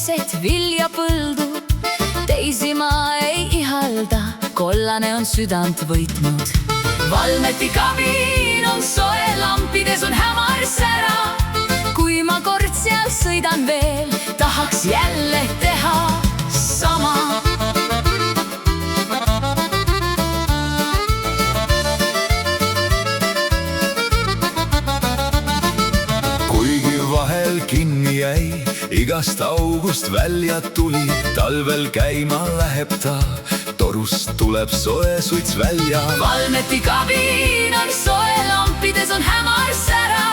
keset viljapõldu. Teisi ma ei ihalda, kollane on südant võitnud. Valmeti kabiin on soe, lampides on hämar sära. Kui ma kord seal sõidan veel, tahaks jälle teha sama. Kuigi vahel kinni jäi, igast august välja tuli. Talvel käima läheb ta, torust tuleb soe suits välja. Valmeti kabiin on soe, lampides on hämar sära.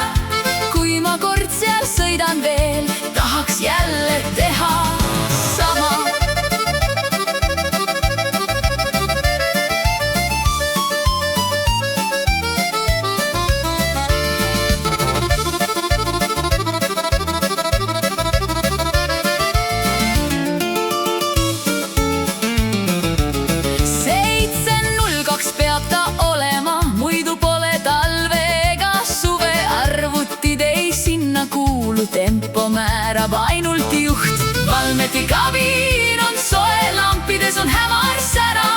Kui ma kord seal sõidan veel, tahaks jälle teha sama. Peab ta olema, muidu pole talve ega suve. Arvutid ei sinna kuulu, tempo määrab ainult juht. Valmeti kabiin on soe, lampides on hämar sära.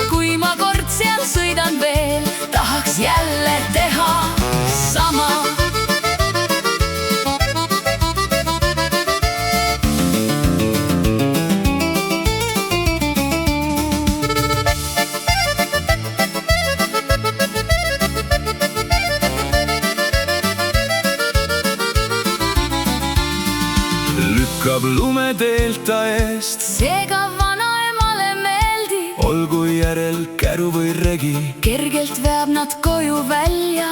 Kui ma kord seal sõidan veel, tahaks jälle teha sama. Lükkab lumeteelt ta eest, seega vanaemale meeldib. olgu järel käru või regi, Kergelt veab nad koju välja.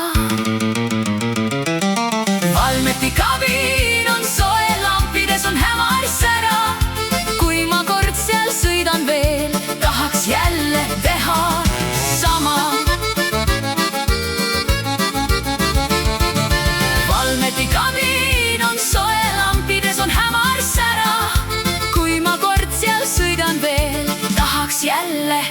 Valmeti kabiin on soe, lampides on hämar sära. Kui ma kord seal sõidan veel, tahaks jälle teha sama. Valmeti kabiin on soe, lampides on hämar sära. Kui ma kord seal sõidan veel, tahaks jälle